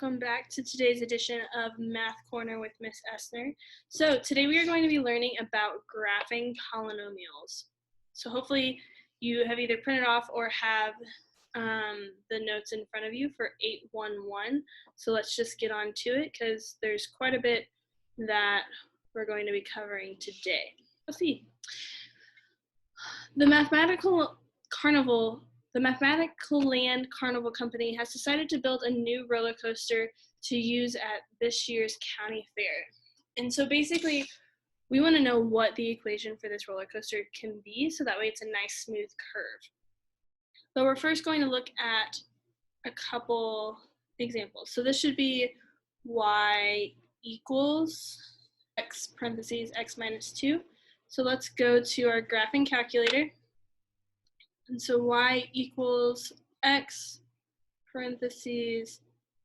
welcome back to today's edition of Math Corner with Miss Essner. So today we are going to be learning about graphing polynomials. So hopefully you have either printed off or have the notes in front of you for 811. So let's just get on to it because there's quite a bit that we're going to be covering today. Let's see. The Mathematical Land Carnival Company has decided to build a new roller coaster to use at this year's county fair. And so basically, we want to know what the equation for this roller coaster can be, so that way it's a nice smooth curve. But we're first going to look at a couple examples. So this should be y equals x parentheses x minus 2. So let's go to our graphing calculator. And so y equals x parentheses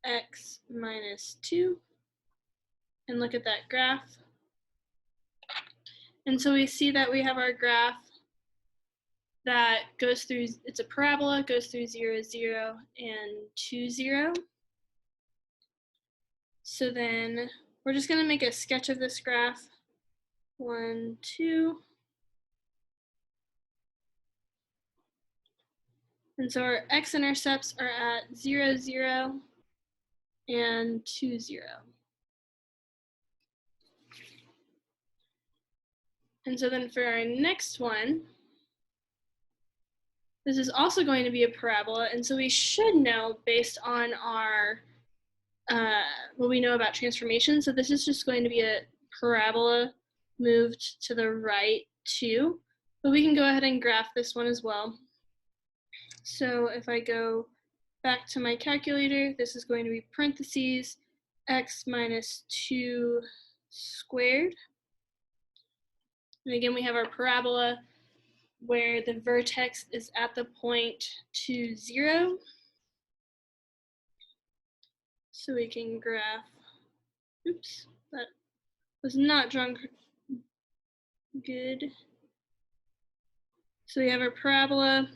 x minus 2. And look at that graph. And so we see that we have our graph that goes through, it's a parabola, goes through 0, 0, and 2, 0. So then we're just going to make a sketch of this graph. 1, 2. And so our x-intercepts are at 0, 0, and 2, 0. And so then for our next one, this is also going to be a parabola, and so we should know based on our what we know about transformation. So this is just going to be a parabola moved to the right 2, but we can go ahead and graph this one as well. So if I go back to my calculator, this is going to be parentheses x minus 2 squared. And again, we have our parabola where the vertex is at the point 2, 0. So we can graph, oops, that was not drawn good. So we have our parabola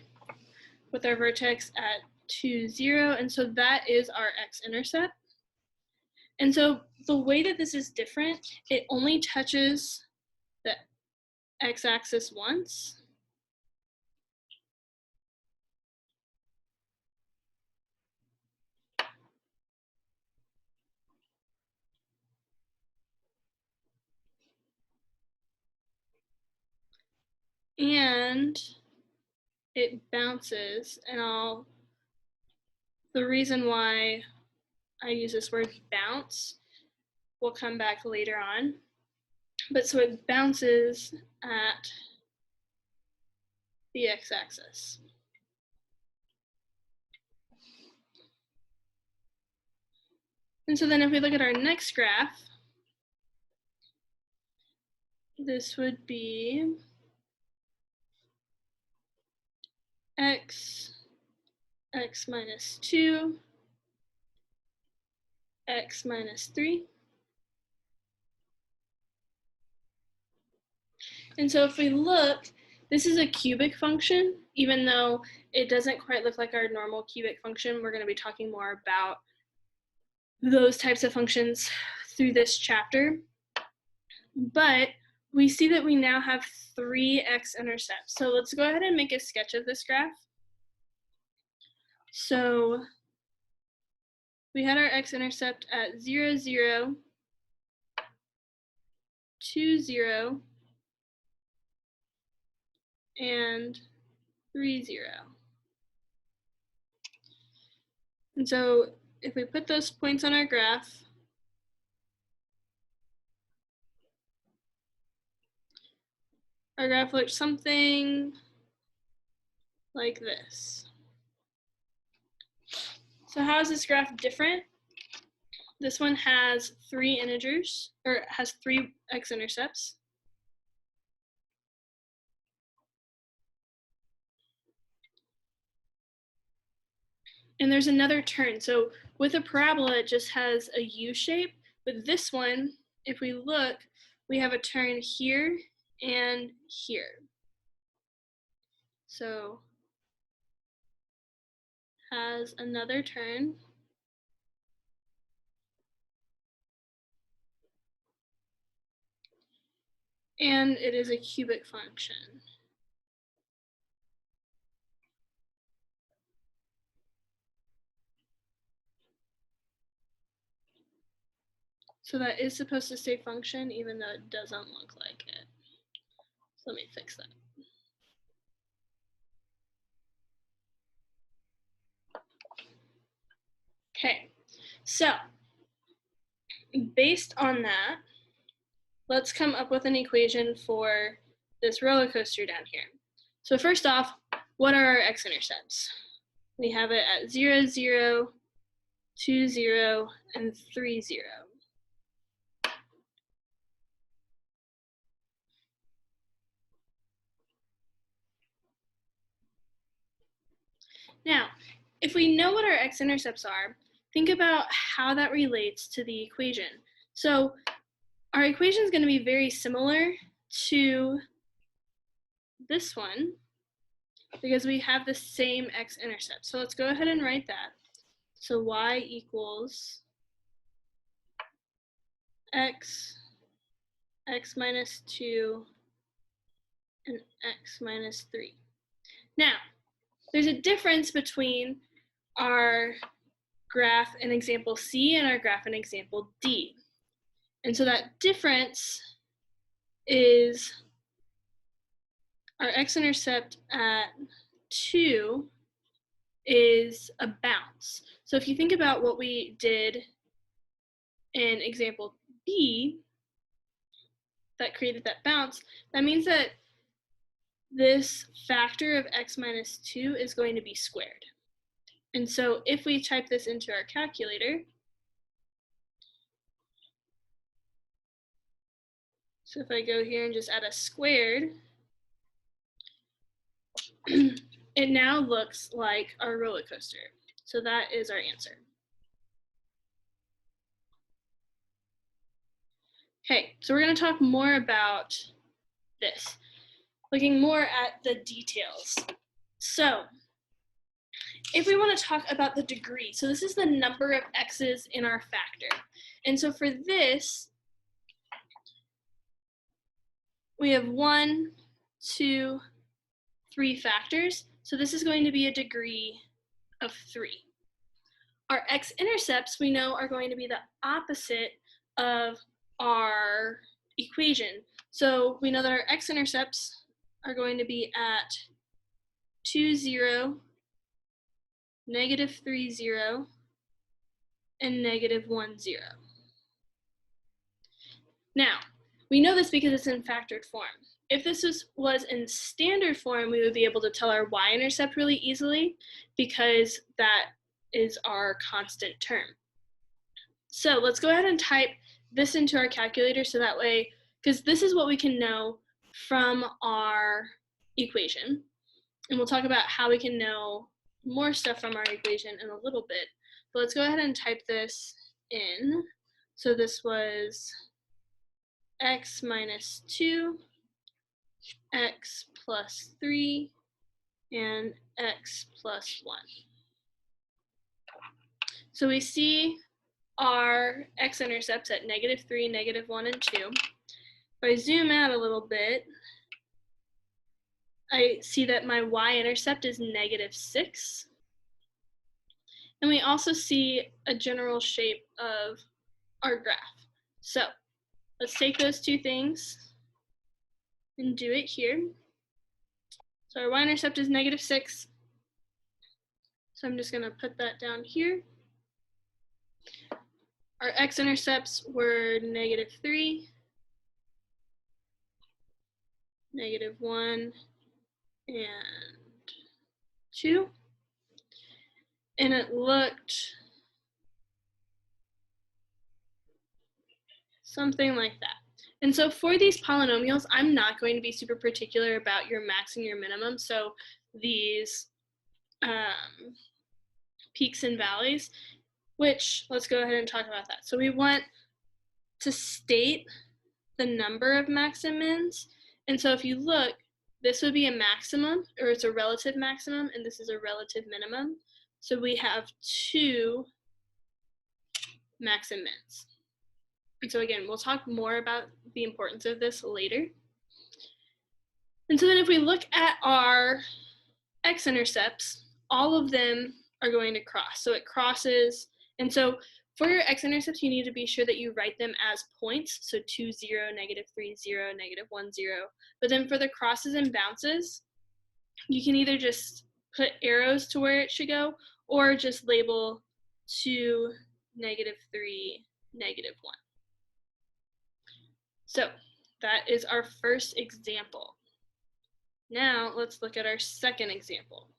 with our vertex at 2, 0, and so that is our x-intercept. And so the way that this is different, it only touches the x-axis once. And it bounces, and the reason why I use this word bounce will come back later on. But so it bounces at the x-axis. And so then if we look at our next graph, this would be x minus 2, x minus 3. And so if we look, this is a cubic function, even though it doesn't quite look like our normal cubic function. We're going to be talking more about those types of functions through this chapter. But we see that we now have 3 x-intercepts. So let's go ahead and make a sketch of this graph. So we had our x-intercept at 0, 0, 2, 0, and 3, 0. And so if we put those points on our graph, our graph looks something like this. So how is this graph different? This one has 3 integers, or has 3 x-intercepts. And there's another turn. So with a parabola, it just has a U shape. With this one, if we look, we have a turn here and here. So has another turn. and it is a cubic function. So that is supposed to stay function even though it doesn't look like it. So let me fix that. Okay, so based on that, let's come up with an equation for this roller coaster down here. So first off, what are our x-intercepts? We have it at 0, 0, 2, 0, and 3, 0. Now, if we know what our x-intercepts are, think about how that relates to the equation. So our equation is going to be very similar to this one because we have the same x-intercept. So let's go ahead and write that. So y equals x minus 2, and x minus 3. Now, there's a difference between our graph in example C and our graph in example D. And so that difference is our x-intercept at 2 is a bounce. So if you think about what we did in example B that created that bounce, that means that this factor of x minus 2 is going to be squared. And so if we type this into our calculator, so if I go here and just add a squared, it now looks like our roller coaster. So that is our answer. Okay, so we're going to talk more about this, looking more at the details. So if we want to talk about the degree, so this is the number of x's in our factor. And so for this, we have 1, 2, 3 factors. So this is going to be a degree of 3. Our x-intercepts, we know, are going to be the opposite of our equation. So we know that our x-intercepts are going to be at 2, 0, negative 3, 0, and negative 1, 0. Now, we know this because it's in factored form. If this was in standard form, we would be able to tell our y-intercept really easily because that is our constant term. So let's go ahead and type this into our calculator so that way, because this is what we can know from our equation. And we'll talk about how we can know more stuff from our equation in a little bit. But let's go ahead and type this in. So this was x minus 2, x plus 3, and x plus 1. So we see our x-intercepts at negative 3, negative 1, and 2. If I zoom out a little bit, I see that my y-intercept is negative 6. And we also see a general shape of our graph. So let's take those two things and do it here. So our y-intercept is negative 6. So I'm just going to put that down here. Our x-intercepts were negative 3, negative 1, and 2. And it looked something like that. And so for these polynomials, I'm not going to be super particular about your max and your minimum. So these peaks and valleys, which let's go ahead and talk about that. So we want to state the number of max and mins. And so if you look, this would be a maximum, or it's a relative maximum, and this is a relative minimum. So we have 2 max and mins. And so again, we'll talk more about the importance of this later. And so then if we look at our x-intercepts, all of them are going to cross. So it crosses, and so for your x-intercepts, you need to be sure that you write them as points, so 2, 0, -3, 0, -1, 0. But then for the crosses and bounces, you can either just put arrows to where it should go, or just label 2, -3, -1. So that is our first example. Now let's look at our second example.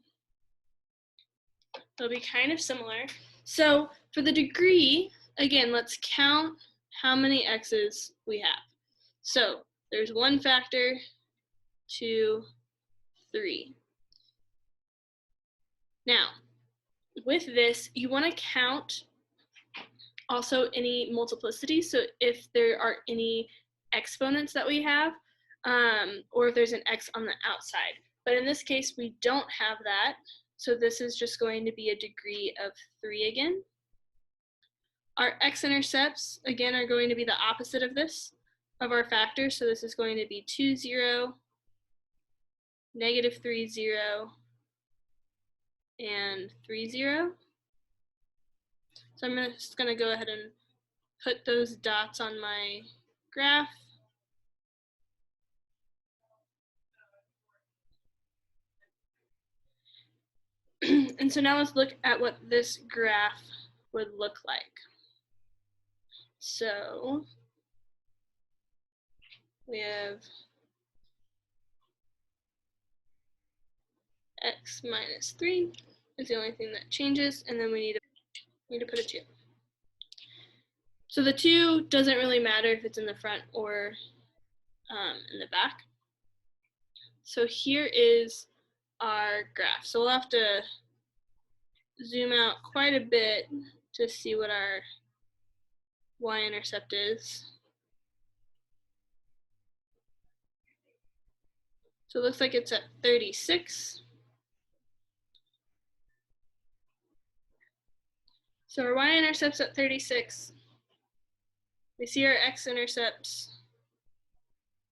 They'll be kind of similar. So for the degree, again, let's count how many x's we have. So there's 1 factor, 2, 3. Now, with this, you want to count also any multiplicities. So if there are any exponents that we have, or if there's an x on the outside. But in this case, we don't have that. So this is just going to be a degree of 3 again. Our x-intercepts, again, are going to be the opposite of this, of our factor. So this is going to be 2, 0, -3, 0, and 3, 0. So I'm just going to go ahead and put those dots on my graph. And so now let's look at what this graph would look like. So we have x minus 3 is the only thing that changes, and then we need to put a 2. So the 2 doesn't really matter if it's in the front or in the back. So here is our graph. So we'll have to zoom out quite a bit to see what our y-intercept is. So it looks like it's at 36. So our y-intercept's at 36. We see our x-intercepts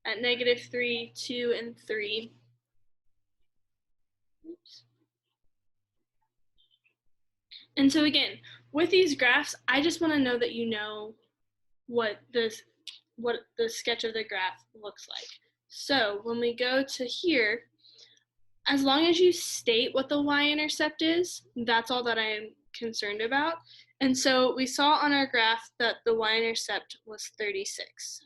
at -3, 2, and 3. Oops. And so again, with these graphs, I just want to know that you know what the sketch of the graph looks like. So when we go to here, as long as you state what the y-intercept is, that's all that I'm concerned about. And so we saw on our graph that the y-intercept was 36.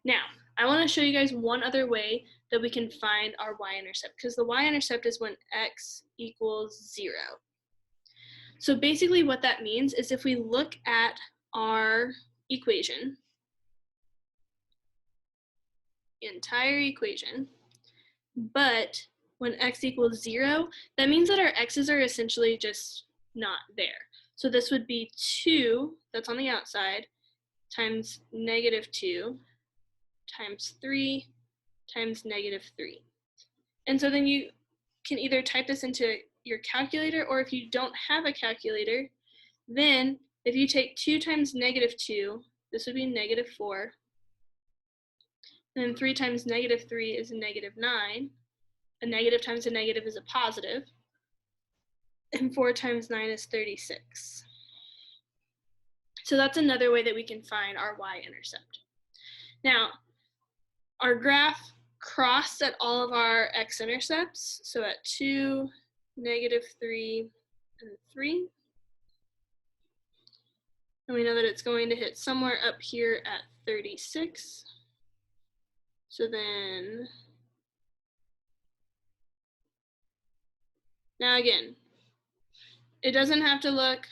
Now, I want to show you guys one other way that we can find our y-intercept, because the y-intercept is when x equals 0. So basically what that means is if we look at our equation, the entire equation, but when x equals 0, that means that our x's are essentially just not there. So this would be 2, that's on the outside, times -2, times 3, times -3. And so then you can either type this into your calculator, or if you don't have a calculator, then if you take 2 times -2, this would be -4. And then 3 times -3 is -9. A negative times a negative is a positive. And 4 times 9 is 36. So that's another way that we can find our y-intercept. Now, our graph crossed at all of our x-intercepts, so at 2, -3, and 3. And we know that it's going to hit somewhere up here at 36. So then, now again, it doesn't have to look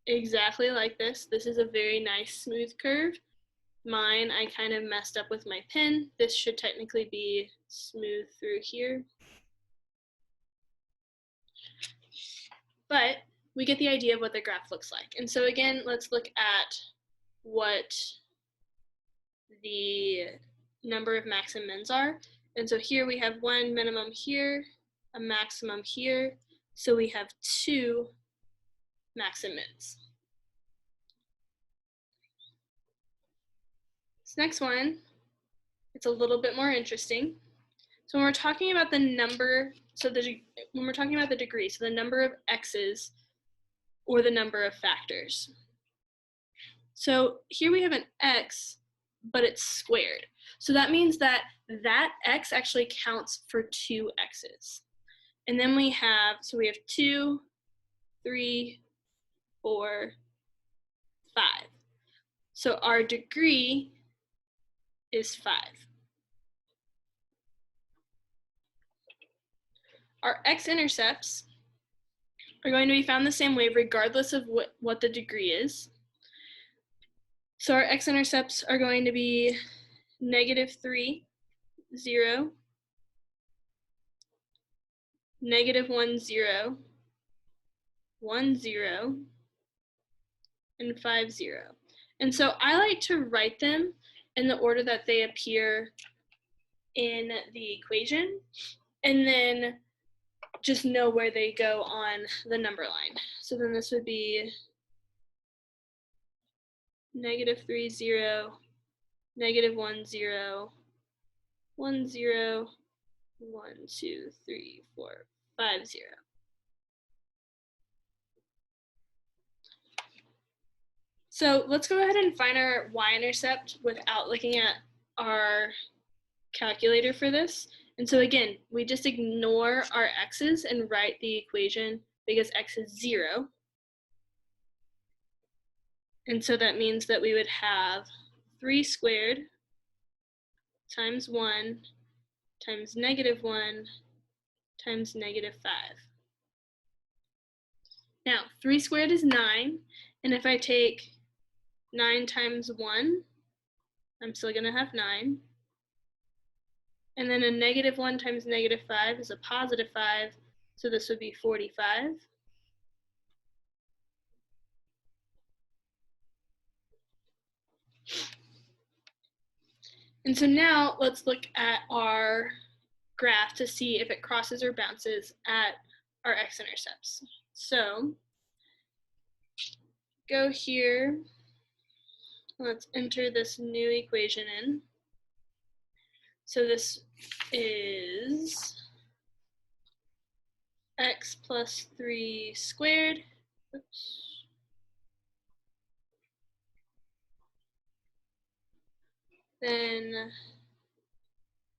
exactly like this. This is a very nice smooth curve. Mine, I kind of messed up with my pen. This should technically be smooth through here. But we get the idea of what the graph looks like. And so again, let's look at what the number of max and mins are. And so here we have 1 minimum here, a maximum here. So we have 2 max and mins. This next one it's a little bit more interesting. So when we're talking about the number, when we're talking about the degree, so the number of x's or the number of factors. So here we have an x, but it's squared. So that means that x actually counts for 2 x's. And then we have 2, 3, 4, 5. So our degree is 5. Our x-intercepts are going to be found the same way regardless of what the degree is. So our x-intercepts are going to be -3, 0, -1, 0, 1, 0, and 5, 0. And so I like to write them in the order that they appear in the equation, and then just know where they go on the number line. So then this would be -3, 0, -1, 0, 1, 0, 1, 2, 3, 4, 5, 0. So let's go ahead and find our y-intercept without looking at our calculator for this. And so again, we just ignore our x's and write the equation because x is 0. And so that means that we would have 3 squared times 1 times -1 times -5. Now, 3 squared is 9, and if I take 9 times 1, I'm still going to have 9. And then a -1 times -5 is a +5, so this would be 45. And so now let's look at our graph to see if it crosses or bounces at our x-intercepts. So go here, let's enter this new equation in. So this is x plus 3 squared. Oops. Then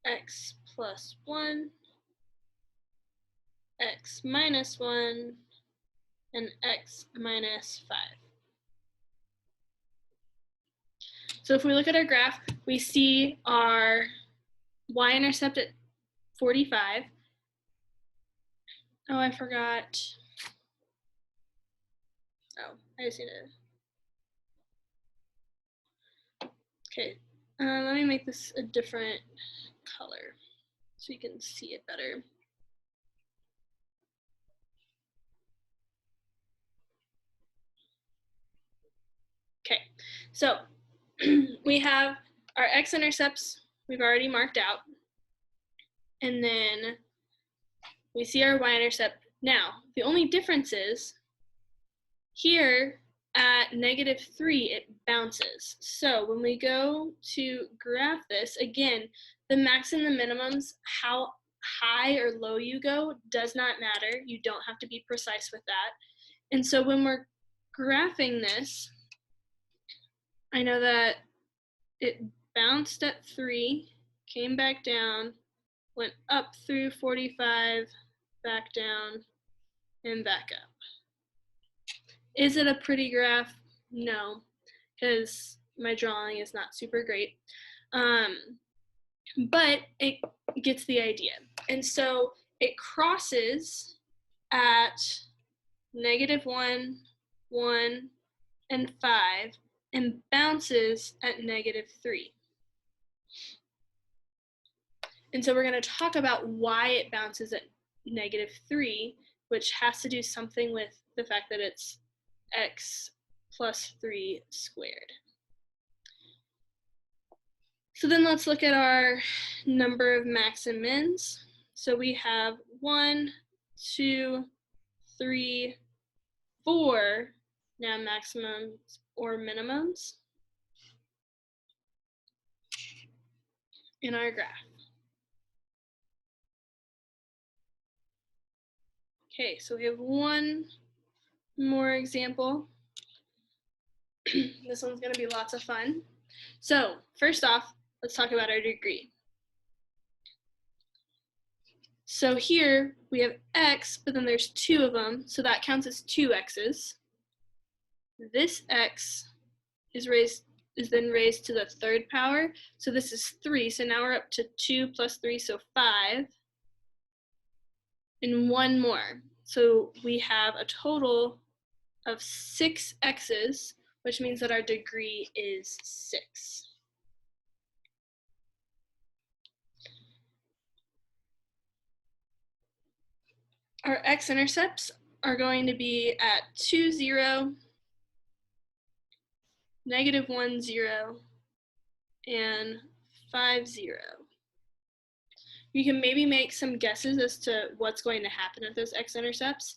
x plus 1, x minus 1, and x minus 5. So if we look at our graph, we see our y-intercept at 45. Oh, I forgot. Oh, I just need to. Okay, let me make this a different color so you can see it better. Okay, so we have our x-intercepts we've already marked out, and then we see our y-intercept. Now, the only difference is here at -3, it bounces. So when we go to graph this, again, the max and the minimums, how high or low you go does not matter. You don't have to be precise with that. And so when we're graphing this, I know that it bounced at 3, came back down, went up through 45, back down, and back up. Is it a pretty graph? No, because my drawing is not super great. But it gets the idea. And so it crosses at -1, 1, and 5, and bounces at -3. And so we're going to talk about why it bounces at -3, which has to do something with the fact that it's x plus 3 squared. So then let's look at our number of max and mins. So we have 1, 2, 3, 4 now maximums or minimums. in our graph. Okay, so we have one more example. This one's going to be lots of fun. So first off, let's talk about our degree. So here we have x, but then there's 2 of them, so that counts as 2 x's. This x is then raised to the 3rd power, so this is 3, so now we're up to 2 plus 3, so 5, and 1 more. So we have a total of 6 x's, which means that our degree is 6. Our x-intercepts are going to be at 2, 0, -1, 0, and 5, 0. You can maybe make some guesses as to what's going to happen at those x-intercepts,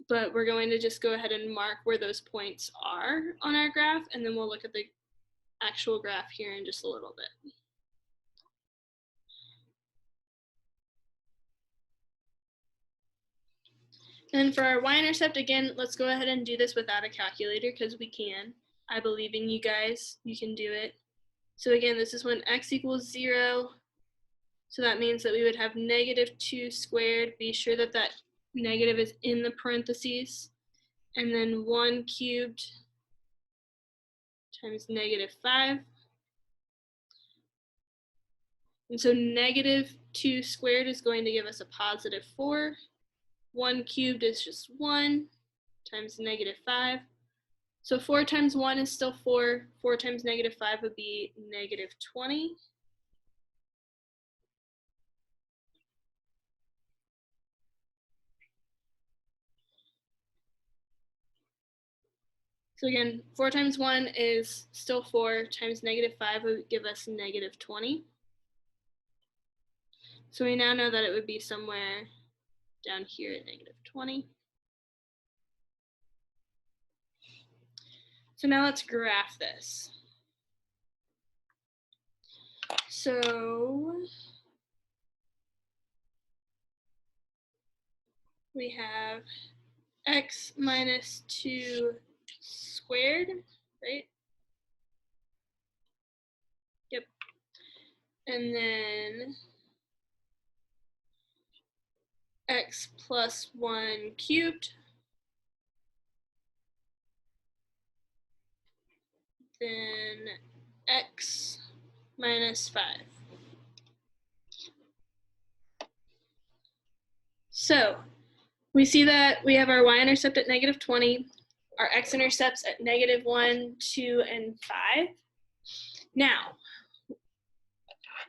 but we're going to just go ahead and mark where those points are on our graph, and then we'll look at the actual graph here in just a little bit. And for our y-intercept, again, let's go ahead and do this without a calculator because we can. I believe in you guys. You can do it. So again, this is when x equals 0. So that means that we would have -2 squared. Be sure that that negative is in the parentheses. And then 1 cubed times -5. And so -2 squared is going to give us a +4. 1 cubed is just 1 times -5. So 4 times 1 is still 4. 4 times -5 would be -20. So again, 4 times 1 is still 4 times -5 would give us -20. So we now know that it would be somewhere down here at -20. So now let's graph this. So we have x minus 2 squared, right? Yep. And then x plus 1 cubed. Then x minus 5. So we see that we have our y-intercept at -20, our x-intercepts at -1, 2, and 5. Now,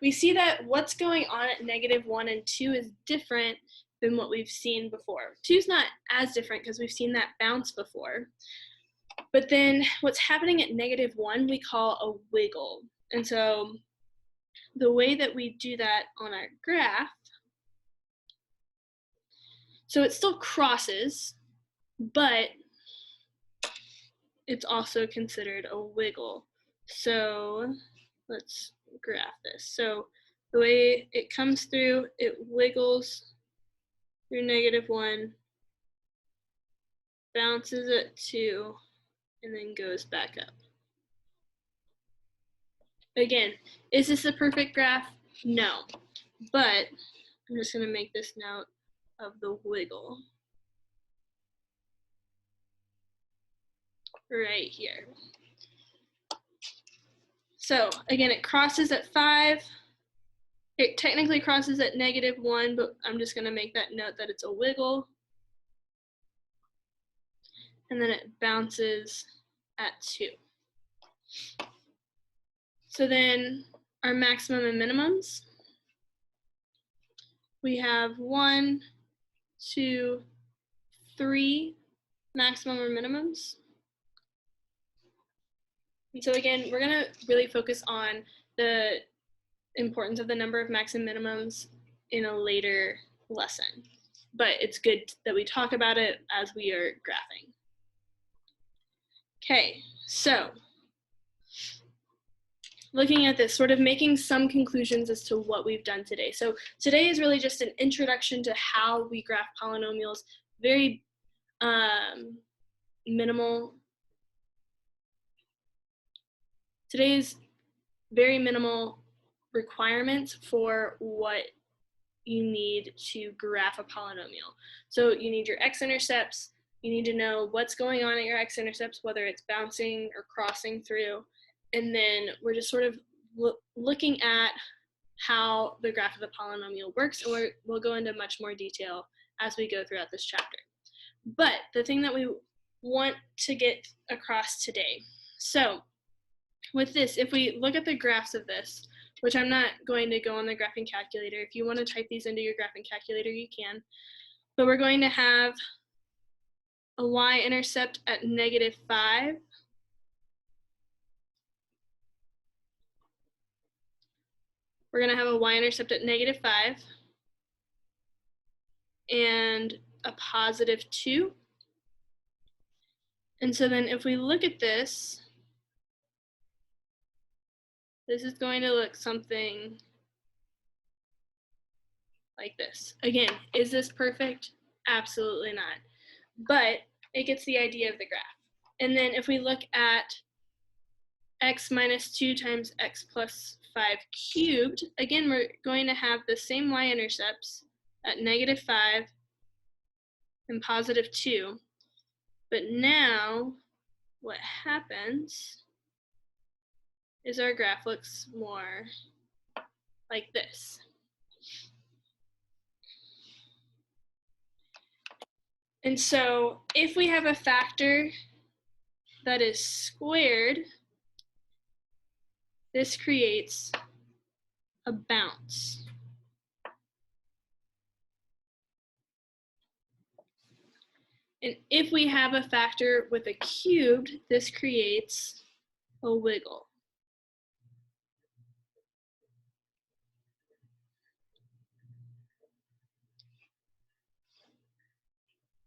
we see that what's going on at -1 and 2 is different than what we've seen before. 2 is not as different because we've seen that bounce before. But then what's happening at -1 we call a wiggle. And so the way that we do that on our graph, so it still crosses, but it's also considered a wiggle. So let's graph this. So the way it comes through, it wiggles through -1, bounces at 2, and then goes back up. Again, is this a perfect graph? No, but I'm just going to make this note of the wiggle right here. So again, it crosses at 5. It technically crosses at -1, but I'm just going to make that note that it's a wiggle. And then it bounces at 2. So then our maximum and minimums, we have 1, 2, 3 maximum or minimums. And so again, we're going to really focus on the importance of the number of max and minimums in a later lesson. But it's good that we talk about it as we are graphing. Okay, so looking at this, sort of making some conclusions as to what we've done today. So today is really just an introduction to how we graph polynomials, very minimal. Today's very minimal requirements for what you need to graph a polynomial. So you need your x-intercepts, you need to know what's going on at your x-intercepts, whether it's bouncing or crossing through, and then we're just sort of looking at how the graph of the polynomial works, and we'll go into much more detail as we go throughout this chapter. But the thing that we want to get across today, so with this, if we look at the graphs of this, which I'm not going to go on the graphing calculator. If you want to type these into your graphing calculator, you can. But we're going to have a y-intercept at -5. We're going to have a y-intercept at -5 and a +2. And so then if we look at this, this is going to look something like this. Again, is this perfect? Absolutely not. But it gets the idea of the graph. And then if we look at x minus 2 times x plus 5 cubed, again, we're going to have the same y-intercepts at -5 and +2. But now what happens is our graph looks more like this. And so if we have a factor that is squared, this creates a bounce. And if we have a factor with a cubed, this creates a wiggle.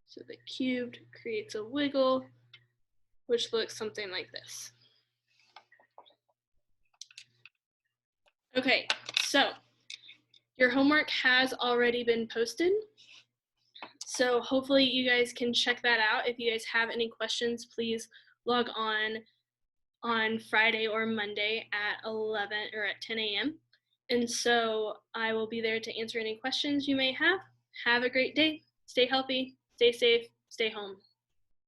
So the cubed creates a wiggle, which looks something like this. Okay, so your homework has already been posted. So hopefully you guys can check that out. If you guys have any questions, please log on Friday or Monday at 11 or at 10 a.m. And so I will be there to answer any questions you may have. Have a great day. Stay healthy, stay safe, stay home.